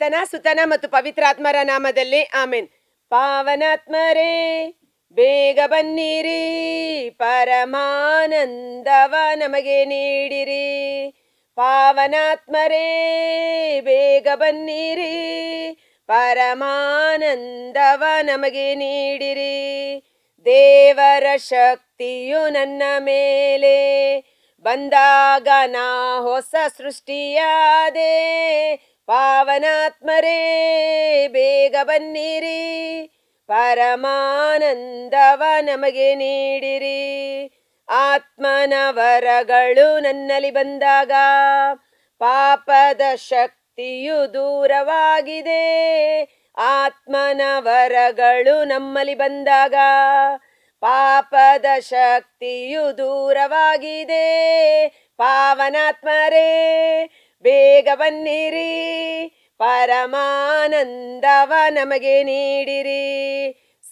ಪಿತನ ಸುತನ ಮತ್ತು ಪವಿತ್ರಾತ್ಮರ ನಾಮದಲ್ಲಿ ಆಮೇನ್. ಪಾವನಾತ್ಮರೇ ಬೇಗ ಬನ್ನಿರಿ, ಪರಮಾನಂದವ ನಮಗೆ ನೀಡಿರಿ. ಪಾವನಾತ್ಮರೇ ಬೇಗ ಬನ್ನಿರಿ, ಪರಮಾನಂದವ ನಮಗೆ ನೀಡಿರಿ. ದೇವರ ಶಕ್ತಿಯು ನನ್ನ ಮೇಲೆ ಬಂದಾಗ ನಾ ಹೊಸ ಸೃಷ್ಟಿಯಾದೆ. ಪಾವನಾತ್ಮರೇ ಬೇಗ ಬನ್ನಿರಿ, ಪರಮಾನಂದವ ನಮಗೆ ನೀಡಿರಿ. ಆತ್ಮನ ವರಗಳು ನನ್ನಲ್ಲಿ ಬಂದಾಗ ಪಾಪದ ಶಕ್ತಿಯು ದೂರವಾಗಿದೆ. ಆತ್ಮನ ವರಗಳು ನಮ್ಮಲ್ಲಿ ಬಂದಾಗ ಪಾಪದ ಶಕ್ತಿಯು ದೂರವಾಗಿದೆ. ಪಾವನಾತ್ಮರೇ ಬೇಗ ಬನ್ನಿರಿ, ಪರಮಾನಂದವ ನಮಗೆ ನೀಡಿರಿ.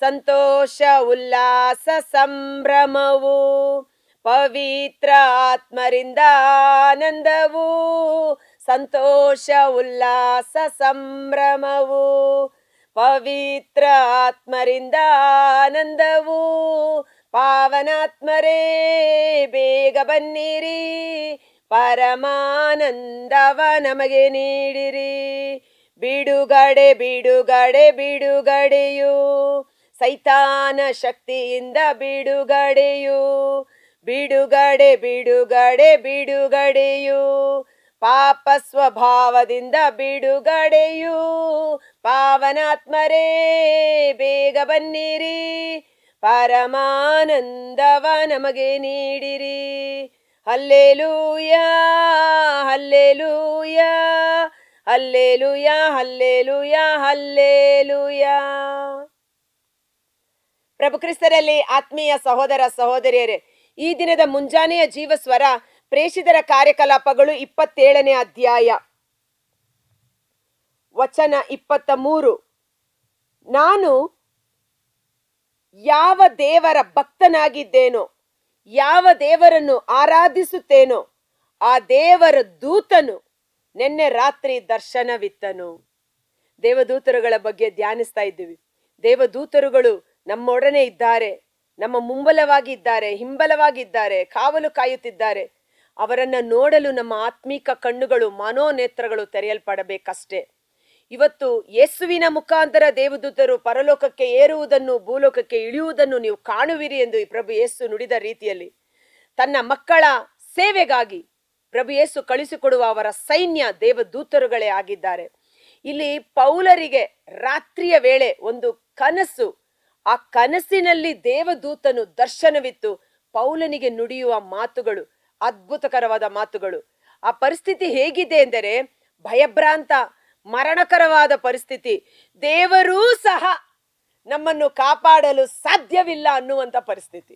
ಸಂತೋಷ ಉಲ್ಲಾಸ ಸಂಭ್ರಮವು ಪವಿತ್ರ ಆತ್ಮರಿಂದ ಆನಂದವು. ಸಂತೋಷ ಉಲ್ಲಾಸ ಸಂಭ್ರಮವು ಪವಿತ್ರ ಆತ್ಮರಿಂದ ಆನಂದವು. ಪಾವನಾತ್ಮರೇ ಬೇಗ ಬನ್ನಿರಿ, ಪರಮಾನಂದವ ನಮಗೆ ನೀಡಿರಿ. ಬಿಡುಗಡೆ ಬಿಡುಗಡೆ ಬಿಡುಗಡೆಯು ಸೈತಾನ ಶಕ್ತಿಯಿಂದ ಬಿಡುಗಡೆಯು. ಬಿಡುಗಡೆ ಬಿಡುಗಡೆ ಬಿಡುಗಡೆಯು ಪಾಪ ಸ್ವಭಾವದಿಂದ ಬಿಡುಗಡೆಯು. ಪಾವನಾತ್ಮರೇ ಬೇಗ ಬನ್ನಿರಿ, ಪರಮಾನಂದವ ನಮಗೆ ನೀಡಿರಿ. Hallelujah hallelujah hallelujah hallelujah hallelujah. ಪ್ರಭು ಕ್ರಿಸ್ತರಲ್ಲಿ ಆತ್ಮೀಯ ಸಹೋದರ ಸಹೋದರಿಯರೇ, ಈ ದಿನದ ಮುಂಜಾನೆಯ ಜೀವಸ್ವರ ಪ್ರೇಷಿತರ ಕಾರ್ಯಕಲಾಪಗಳು 27ನೇ ಅಧ್ಯಾಯ ವಚನ 23. ನಾನು ಯಾವ ದೇವರ ಭಕ್ತನಾಗಿದ್ದೇನೋ, ಯಾವ ದೇವರನ್ನು ಆರಾಧಿಸುತ್ತೇನೋ, ಆ ದೇವರ ದೂತನು ನಿನ್ನೆ ರಾತ್ರಿ ದರ್ಶನವಿತ್ತನು. ದೇವದೂತರುಗಳ ಬಗ್ಗೆ ಧ್ಯಾನಿಸ್ತಾ ಇದ್ದೀವಿ. ದೇವದೂತರುಗಳು ನಮ್ಮೊಡನೆ ಇದ್ದಾರೆ, ನಮ್ಮ ಮುಂಬಲವಾಗಿ ಇದ್ದಾರೆ, ಹಿಂಬಲವಾಗಿದ್ದಾರೆ, ಕಾವಲು ಕಾಯುತ್ತಿದ್ದಾರೆ. ಅವರನ್ನ ನೋಡಲು ನಮ್ಮ ಆತ್ಮೀಕ ಕಣ್ಣುಗಳು, ಮನೋನೇತ್ರಗಳು ತೆರೆಯಲ್ಪಡಬೇಕಷ್ಟೇ. ಇವತ್ತು ಯೇಸುವಿನ ಮುಖಾಂತರ ದೇವದೂತರು ಪರಲೋಕಕ್ಕೆ ಏರುವುದನ್ನು, ಭೂಲೋಕಕ್ಕೆ ಇಳಿಯುವುದನ್ನು ನೀವು ಕಾಣುವಿರಿ ಎಂದು ಪ್ರಭು ಯೇಸು ನುಡಿದ ರೀತಿಯಲ್ಲಿ ತನ್ನ ಮಕ್ಕಳ ಸೇವೆಗಾಗಿ ಪ್ರಭು ಯೇಸು ಕಳಿಸಿಕೊಡುವ ಅವರ ಸೈನ್ಯ ದೇವದೂತರುಗಳೇ ಆಗಿದ್ದಾರೆ. ಇಲ್ಲಿ ಪೌಲರಿಗೆ ರಾತ್ರಿಯ ವೇಳೆ ಒಂದು ಕನಸು, ಆ ಕನಸಿನಲ್ಲಿ ದೇವದೂತನು ದರ್ಶನವಿತ್ತು ಪೌಲನಿಗೆ ನುಡಿಯುವ ಮಾತುಗಳು ಅದ್ಭುತಕರವಾದ ಮಾತುಗಳು. ಆ ಪರಿಸ್ಥಿತಿ ಹೇಗಿದೆ ಎಂದರೆ ಭಯಭ್ರಾಂತ, ಮರಣಕರವಾದ ಪರಿಸ್ಥಿತಿ. ದೇವರೂ ಸಹ ನಮ್ಮನ್ನು ಕಾಪಾಡಲು ಸಾಧ್ಯವಿಲ್ಲ ಅನ್ನುವಂಥ ಪರಿಸ್ಥಿತಿ.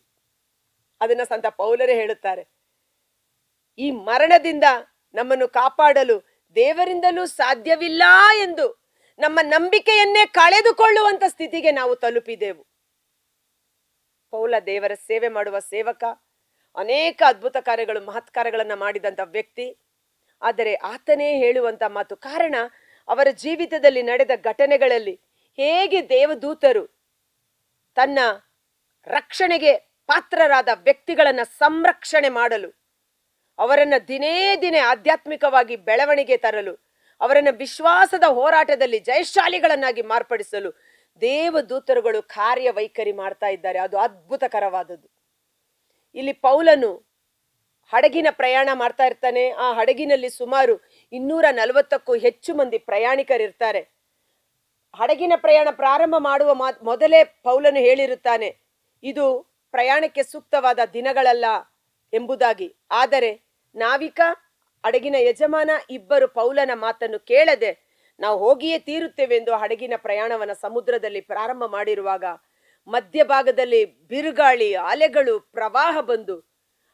ಅದನ್ನ ಸಂತ ಪೌಲರೇ ಹೇಳುತ್ತಾರೆ. ಈ ಮರಣದಿಂದ ನಮ್ಮನ್ನು ಕಾಪಾಡಲು ದೇವರಿಂದಲೂ ಸಾಧ್ಯವಿಲ್ಲ ಎಂದು ನಮ್ಮ ನಂಬಿಕೆಯನ್ನೇ ಕಳೆದುಕೊಳ್ಳುವಂತ ಸ್ಥಿತಿಗೆ ನಾವು ತಲುಪಿದೆವು. ಪೌಲ ದೇವರ ಸೇವೆ ಮಾಡುವ ಸೇವಕ, ಅನೇಕ ಅದ್ಭುತ ಕಾರ್ಯಗಳು, ಮಹತ್ ಕಾರ್ಯಗಳನ್ನ ಮಾಡಿದಂತ ವ್ಯಕ್ತಿ. ಆದರೆ ಆತನೇ ಹೇಳುವಂತ ಮಾತು, ಕಾರಣ ಅವರ ಜೀವಿತದಲ್ಲಿ ನಡೆದ ಘಟನೆಗಳಲ್ಲಿ ಹೇಗೆ ದೇವದೂತರು ತನ್ನ ರಕ್ಷಣೆಗೆ ಪಾತ್ರರಾದ ವ್ಯಕ್ತಿಗಳನ್ನ ಸಂರಕ್ಷಣೆ ಮಾಡಲು, ಅವರನ್ನ ದಿನೇ ದಿನೇ ಆಧ್ಯಾತ್ಮಿಕವಾಗಿ ಬೆಳವಣಿಗೆ ತರಲು, ಅವರನ್ನ ವಿಶ್ವಾಸದ ಹೋರಾಟದಲ್ಲಿ ಜಯಶಾಲಿಗಳನ್ನಾಗಿ ಮಾರ್ಪಡಿಸಲು ದೇವದೂತರುಗಳು ಕಾರ್ಯವೈಖರಿ ಮಾಡ್ತಾ ಇದ್ದಾರೆ. ಅದು ಅದ್ಭುತಕರವಾದದ್ದು. ಇಲ್ಲಿ ಪೌಲನು ಹಡಗಿನ ಪ್ರಯಾಣ ಮಾಡ್ತಾ ಇರ್ತಾನೆ. ಆ ಹಡಗಿನಲ್ಲಿ ಸುಮಾರು 240ಕ್ಕೂ ಹೆಚ್ಚು ಮಂದಿ ಪ್ರಯಾಣಿಕರಿರ್ತಾರೆ. ಹಡಗಿನ ಪ್ರಯಾಣ ಪ್ರಾರಂಭ ಮಾಡುವ ಮೊದಲೇ ಪೌಲನು ಹೇಳಿರುತ್ತಾನೆ, ಇದು ಪ್ರಯಾಣಕ್ಕೆ ಸೂಕ್ತವಾದ ದಿನಗಳಲ್ಲ ಎಂಬುದಾಗಿ. ಆದರೆ ನಾವಿಕ, ಹಡಗಿನ ಯಜಮಾನ ಇಬ್ಬರು ಪೌಲನ ಮಾತನ್ನು ಕೇಳದೆ ನಾವು ಹೋಗಿಯೇ ತೀರುತ್ತೇವೆ ಎಂದು ಹಡಗಿನ ಪ್ರಯಾಣವನ್ನ ಸಮುದ್ರದಲ್ಲಿ ಪ್ರಾರಂಭ ಮಾಡಿರುವಾಗ ಮಧ್ಯಭಾಗದಲ್ಲಿ ಬಿರುಗಾಳಿ, ಅಲೆಗಳು, ಪ್ರವಾಹ ಬಂದು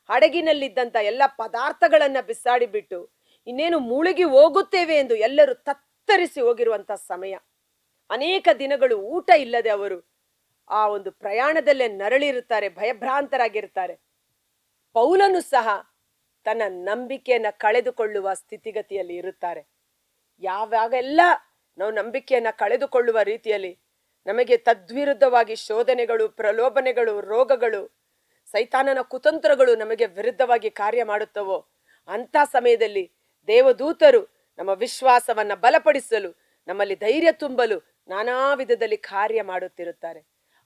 ಹಡಗಿನಲ್ಲಿದ್ದಂತ ಎಲ್ಲ ಪದಾರ್ಥಗಳನ್ನ ಬಿಸಾಡಿಬಿಟ್ಟು ಇನ್ನೇನು ಮುಳುಗಿ ಹೋಗುತ್ತೇವೆ ಎಂದು ಎಲ್ಲರೂ ತತ್ತರಿಸಿ ಹೋಗಿರುವಂತ ಸಮಯ. ಅನೇಕ ದಿನಗಳು ಊಟ ಇಲ್ಲದೆ ಅವರು ಆ ಒಂದು ಪ್ರಯಾಣದಲ್ಲೇ ನರಳಿರುತ್ತಾರೆ, ಭಯಭ್ರಾಂತರಾಗಿರ್ತಾರೆ. ಪೌಲನು ಸಹ ತನ್ನ ನಂಬಿಕೆಯನ್ನ ಕಳೆದುಕೊಳ್ಳುವ ಸ್ಥಿತಿಗತಿಯಲ್ಲಿ ಇರುತ್ತಾರೆ. ಯಾವಾಗೆಲ್ಲ ನಾವು ನಂಬಿಕೆಯನ್ನ ಕಳೆದುಕೊಳ್ಳುವ ರೀತಿಯಲ್ಲಿ ನಮಗೆ ತದ್ವಿರುದ್ಧವಾಗಿ ಶೋಧನೆಗಳು, ಪ್ರಲೋಭನೆಗಳು, ರೋಗಗಳು, ಸೈತಾನನ ಕುತಂತ್ರಗಳು ನಮಗೆ ವಿರುದ್ಧವಾಗಿ ಕಾರ್ಯ ಮಾಡುತ್ತವೋ ಅಂತ ಸಮಯದಲ್ಲಿ ದೇವದೂತರು ನಮ್ಮ ವಿಶ್ವಾಸವನ್ನ ಬಲಪಡಿಸಲು, ನಮ್ಮಲ್ಲಿ ಧೈರ್ಯ ತುಂಬಲು ನಾನಾ ವಿಧದಲ್ಲಿ ಕಾರ್ಯ ಮಾಡುತ್ತಿರುತ್ತಾರೆ.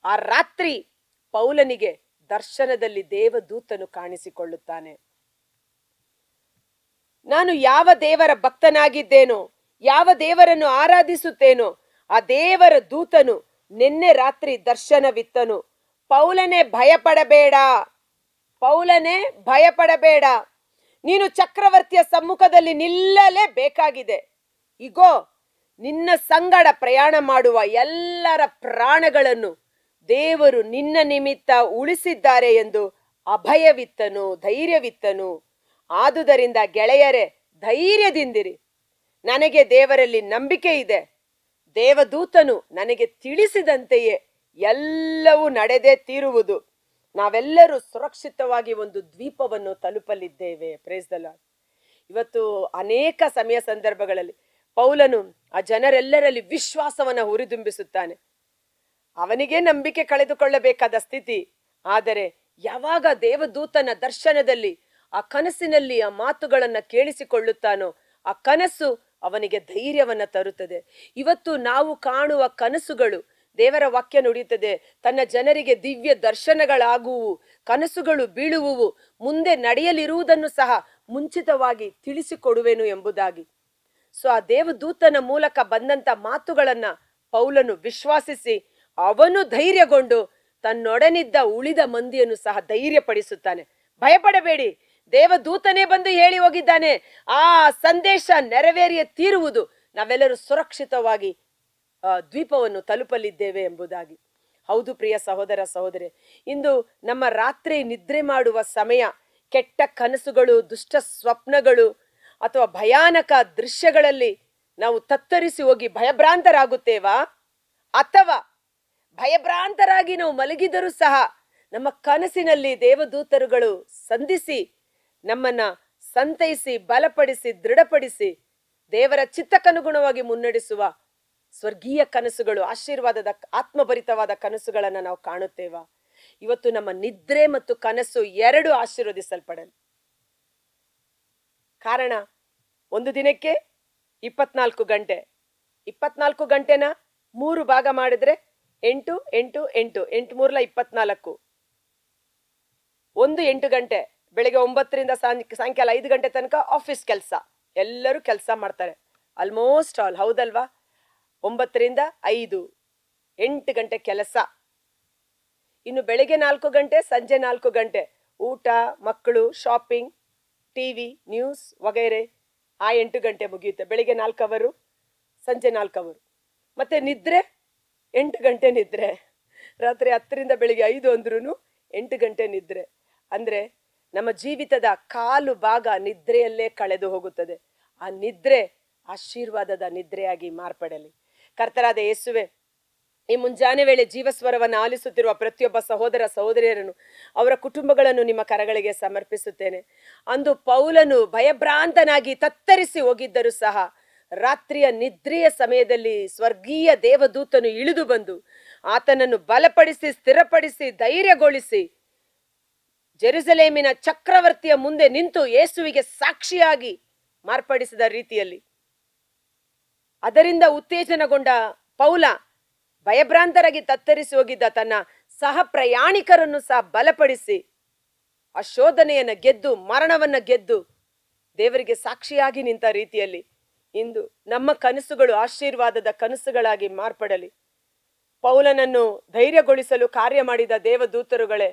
ಆ ರಾತ್ರಿ ಪೌಲನಿಗೆ ದರ್ಶನದಲ್ಲಿ ದೇವದೂತನು ಕಾಣಿಸಿಕೊಳ್ಳುತ್ತಾನೆ. ನಾನು ಯಾವ ದೇವರ ಭಕ್ತನಾಗಿದ್ದೇನೋ, ಯಾವ ದೇವರನ್ನು ಆರಾಧಿಸುತ್ತೇನೋ ಆ ದೇವರ ದೂತನು ನಿನ್ನೆ ರಾತ್ರಿ ದರ್ಶನವಿತ್ತನು. ಪೌಲನೇ ಭಯಪಡಬೇಡ, ಪೌಲನೇ ಭಯಪಡಬೇಡ, ನೀನು ಚಕ್ರವರ್ತಿಯ ಸಮ್ಮುಖದಲ್ಲಿ ನಿಲ್ಲಲೇ ಬೇಕಾಗಿದೆ. ಇಗೋ, ನಿನ್ನ ಸಂಗಡ ಪ್ರಯಾಣ ಮಾಡುವ ಎಲ್ಲರ ಪ್ರಾಣಗಳನ್ನು ದೇವರು ನಿನ್ನ ನಿಮಿತ್ತ ಉಳಿಸಿದ್ದಾರೆ ಎಂದು ಅಭಯವಿತ್ತನು, ಧೈರ್ಯವಿತ್ತನು. ಆದುದರಿಂದ ಗೆಳೆಯರೇ, ಧೈರ್ಯದಿಂದಿರಿ, ನನಗೆ ದೇವರಲ್ಲಿ ನಂಬಿಕೆ ಇದೆ. ದೇವದೂತನು ನನಗೆ ತಿಳಿಸಿದಂತೆಯೇ ಎಲ್ಲವೂ ನಡೆದೇ ತೀರುವುದು. ನಾವೆಲ್ಲರೂ ಸುರಕ್ಷಿತವಾಗಿ ಒಂದು ದ್ವೀಪವನ್ನು ತಲುಪಲಿದ್ದೇವೆ. Praise the Lord. ಇವತ್ತು ಅನೇಕ ಸಮಯ ಸಂದರ್ಭಗಳಲ್ಲಿ ಪೌಲನು ಆ ಜನರೆಲ್ಲರಲ್ಲಿ ವಿಶ್ವಾಸವನ್ನ ಹುರಿದುಂಬಿಸುತ್ತಾನೆ. ಅವನಿಗೆ ನಂಬಿಕೆ ಕಳೆದುಕೊಳ್ಳಬೇಕಾದ ಸ್ಥಿತಿ. ಆದರೆ ಯಾವಾಗ ದೇವದೂತನ ದರ್ಶನದಲ್ಲಿ ಆ ಕನಸಿನಲ್ಲಿ ಆ ಮಾತುಗಳನ್ನ ಕೇಳಿಸಿಕೊಳ್ಳುತ್ತಾನೋ ಆ ಕನಸು ಅವನಿಗೆ ಧೈರ್ಯವನ್ನ ತರುತ್ತದೆ. ಇವತ್ತು ನಾವು ಕಾಣುವ ಕನಸುಗಳು, ದೇವರ ವಾಕ್ಯ ನುಡಿಯುತ್ತದೆ, ತನ್ನ ಜನರಿಗೆ ದಿವ್ಯ ದರ್ಶನಗಳಾಗುವು, ಕನಸುಗಳು ಬೀಳುವುವು, ಮುಂದೆ ನಡೆಯಲಿರುವುದನ್ನು ಸಹ ಮುಂಚಿತವಾಗಿ ತಿಳಿಸಿಕೊಡುವೆನು ಎಂಬುದಾಗಿ. ಸೊ ಆ ದೇವದೂತನ ಮೂಲಕ ಬಂದಂತ ಮಾತುಗಳನ್ನ ಪೌಲನು ವಿಶ್ವಾಸಿಸಿ ಅವನು ಧೈರ್ಯಗೊಂಡು ತನ್ನೊಡನಿದ್ದ ಉಳಿದ ಮಂದಿಯನ್ನು ಸಹ ಧೈರ್ಯಪಡಿಸುತ್ತಾನೆ. ಭಯಪಡಬೇಡಿ, ದೇವದೂತನೇ ಬಂದು ಹೇಳಿ ಹೋಗಿದ್ದಾನೆ, ಆ ಸಂದೇಶ ನೆರವೇರಿಯೇ ತೀರುವುದು, ನಾವೆಲ್ಲರೂ ಸುರಕ್ಷಿತವಾಗಿ ದ್ವೀಪವನ್ನು ತಲುಪಲಿದ್ದೇವೆ ಎಂಬುದಾಗಿ. ಹೌದು ಪ್ರಿಯ ಸಹೋದರ ಸಹೋದರಿ, ಇಂದು ನಮ್ಮ ರಾತ್ರಿ ನಿದ್ರೆ ಮಾಡುವ ಸಮಯ ಕೆಟ್ಟ ಕನಸುಗಳು, ದುಷ್ಟ ಸ್ವಪ್ನಗಳು ಅಥವಾ ಭಯಾನಕ ದೃಶ್ಯಗಳಲ್ಲಿ ನಾವು ತತ್ತರಿಸಿ ಹೋಗಿ ಭಯಭ್ರಾಂತರಾಗುತ್ತೇವಾ? ಅಥವಾ ಭಯಭ್ರಾಂತರಾಗಿ ನಾವು ಮಲಗಿದರೂ ಸಹ ನಮ್ಮ ಕನಸಿನಲ್ಲಿ ದೇವದೂತರುಗಳು ಸಂಧಿಸಿ ನಮ್ಮನ್ನ ಸಂತೈಸಿ ಬಲಪಡಿಸಿ ದೃಢಪಡಿಸಿ ದೇವರ ಚಿತ್ತಕ್ಕನುಗುಣವಾಗಿ ಮುನ್ನಡೆಸುವ ಸ್ವರ್ಗೀಯ ಕನಸುಗಳು, ಆಶೀರ್ವಾದದ ಆತ್ಮಭರಿತವಾದ ಕನಸುಗಳನ್ನ ನಾವು ಕಾಣುತ್ತೇವಾ? ಇವತ್ತು ನಮ್ಮ ನಿದ್ರೆ ಮತ್ತು ಕನಸು ಎರಡು ಆಶೀರ್ವದಿಸಲ್ಪಡಲಿ. ಕಾರಣ, ಒಂದು ದಿನಕ್ಕೆ 24 ಗಂಟೆ, 24 ಗಂಟೆನ 3 ಭಾಗ ಮಾಡಿದ್ರೆ 8 8 8 8 3 24, ಒಂದು 8 ಗಂಟೆ, ಬೆಳಿಗ್ಗೆ 9ರಿಂದ ಸಾಯಂಕಾಲ 5 ಗಂಟೆ ತನಕ ಆಫೀಸ್ ಕೆಲಸ, ಎಲ್ಲರೂ ಕೆಲಸ ಮಾಡ್ತಾರೆ ಆಲ್ಮೋಸ್ಟ್ ಆಲ್, ಹೌದಲ್ವಾ? 9ರಿಂದ 5, 8 ಗಂಟೆ ಕೆಲಸ. ಇನ್ನು ಬೆಳಿಗ್ಗೆ 4 ಗಂಟೆ, ಸಂಜೆ 4 ಗಂಟೆ ಊಟ, ಮಕ್ಕಳು, ಶಾಪಿಂಗ್, ಟಿವಿ, ನ್ಯೂಸ್ ವಗೈರೆ. ಆ 8 ಗಂಟೆ ಮುಗಿಯುತ್ತೆ. ಬೆಳಿಗ್ಗೆ 4 ಅವರು, ಸಂಜೆ 4 ಅವರು. ಮತ್ತೆ ನಿದ್ರೆ 8 ಗಂಟೆ ನಿದ್ರೆ. ರಾತ್ರಿ 10ರಿಂದ ಬೆಳಿಗ್ಗೆ 5 ಅಂದ್ರೂ 8 ಗಂಟೆ ನಿದ್ರೆ. ಅಂದ್ರೆ ನಮ್ಮ ಜೀವಿತದ ಕಾಲು ಭಾಗ ನಿದ್ರೆಯಲ್ಲೇ ಕಳೆದು ಹೋಗುತ್ತದೆ. ಆ ನಿದ್ರೆ ಆಶೀರ್ವಾದದ ನಿದ್ರೆಯಾಗಿ ಮಾರ್ಪಡಲಿ. ಕರ್ತರಾದ ಯೇಸುವೆ, ಈ ಮುಂಜಾನೆ ವೇಳೆ ಜೀವಸ್ವರವನ್ನು ಆಲಿಸುತ್ತಿರುವ ಪ್ರತಿಯೊಬ್ಬ ಸಹೋದರ ಸಹೋದರಿಯರನ್ನು, ಅವರ ಕುಟುಂಬಗಳನ್ನು ನಿಮ್ಮ ಕರಗಳಿಗೆ ಸಮರ್ಪಿಸುತ್ತೇನೆ. ಅಂದು ಪೌಲನು ಭಯಭ್ರಾಂತನಾಗಿ ತತ್ತರಿಸಿ ಹೋಗಿದ್ದರೂ ಸಹ ರಾತ್ರಿಯ ನಿದ್ರೆಯ ಸಮಯದಲ್ಲಿ ಸ್ವರ್ಗೀಯ ದೇವದೂತನು ಇಳಿದು ಬಂದು ಆತನನ್ನು ಬಲಪಡಿಸಿ, ಸ್ಥಿರಪಡಿಸಿ, ಧೈರ್ಯಗೊಳಿಸಿ ಜೆರುಸಲೇಮಿನ ಚಕ್ರವರ್ತಿಯ ಮುಂದೆ ನಿಂತು ಯೇಸುವಿಗೆ ಸಾಕ್ಷಿಯಾಗಿ ಮಾರ್ಪಡಿಸಿದ ರೀತಿಯಲ್ಲಿ ಅದರಿಂದ ಉತ್ತೇಜನಗೊಂಡ ಪೌಲ ಭಯಭ್ರಾಂತರಾಗಿ ತತ್ತರಿಸಿ ಹೋಗಿದ್ದ ತನ್ನ ಸಹ ಪ್ರಯಾಣಿಕರನ್ನು ಸಹ ಬಲಪಡಿಸಿ ಆ ಶೋಧನೆಯನ್ನ ಗೆದ್ದು, ಮರಣವನ್ನ ಗೆದ್ದು ದೇವರಿಗೆ ಸಾಕ್ಷಿಯಾಗಿ ನಿಂತ ರೀತಿಯಲ್ಲಿ ಇಂದು ನಮ್ಮ ಕನಸುಗಳು ಆಶೀರ್ವಾದದ ಕನಸುಗಳಾಗಿ ಮಾರ್ಪಡಲಿ. ಪೌಲನನ್ನು ಧೈರ್ಯಗೊಳಿಸಲು ಕಾರ್ಯ ಮಾಡಿದ ದೇವದೂತರುಗಳೇ,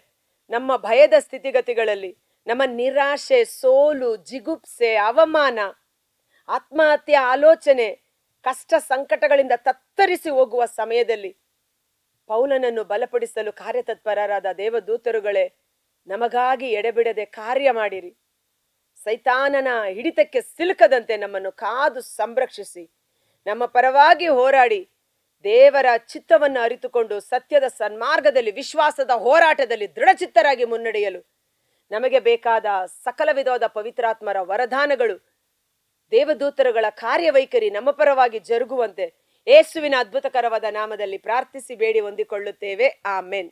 ನಮ್ಮ ಭಯದ ಸ್ಥಿತಿಗತಿಗಳಲ್ಲಿ, ನಮ್ಮ ನಿರಾಶೆ, ಸೋಲು, ಜಿಗುಪ್ಸೆ, ಅವಮಾನ, ಆತ್ಮಹತ್ಯೆ ಆಲೋಚನೆ, ಕಷ್ಟ ಸಂಕಟಗಳಿಂದ ತತ್ತರಿಸಿ ಹೋಗುವ ಸಮಯದಲ್ಲಿ ಪೌಲನನ್ನು ಬಲಪಡಿಸಲು ಕಾರ್ಯತತ್ಪರರಾದ ದೇವದೂತರುಗಳೇ, ನಮಗಾಗಿ ಎಡೆಬಿಡದೆ ಕಾರ್ಯ ಮಾಡಿರಿ. ಸೈತಾನನ ಹಿಡಿತಕ್ಕೆ ಸಿಲುಕದಂತೆ ನಮ್ಮನ್ನು ಕಾದು ಸಂರಕ್ಷಿಸಿ, ನಮ್ಮ ಪರವಾಗಿ ಹೋರಾಡಿ ದೇವರ ಚಿತ್ತವನ್ನು ಅರಿತುಕೊಂಡು ಸತ್ಯದ ಸನ್ಮಾರ್ಗದಲ್ಲಿ, ವಿಶ್ವಾಸದ ಹೋರಾಟದಲ್ಲಿ ದೃಢಚಿತ್ತರಾಗಿ ಮುನ್ನಡೆಯಲು ನಮಗೆ ಬೇಕಾದ ಸಕಲ ವಿಧವಾದ ಪವಿತ್ರಾತ್ಮರ ವರದಾನಗಳು, ದೇವದೂತರುಗಳ ಕಾರ್ಯವೈಖರಿ ನಮ್ಮ ಪರವಾಗಿ ಜರುಗುವಂತೆ ಯೇಸುವಿನ ಅದ್ಭುತಕರವಾದ ನಾಮದಲ್ಲಿ ಪ್ರಾರ್ಥಿಸಿ ಬೇಡಿ ಹೊಂದಿಕೊಳ್ಳುತ್ತೇವೆ. ಆಮೆನ್.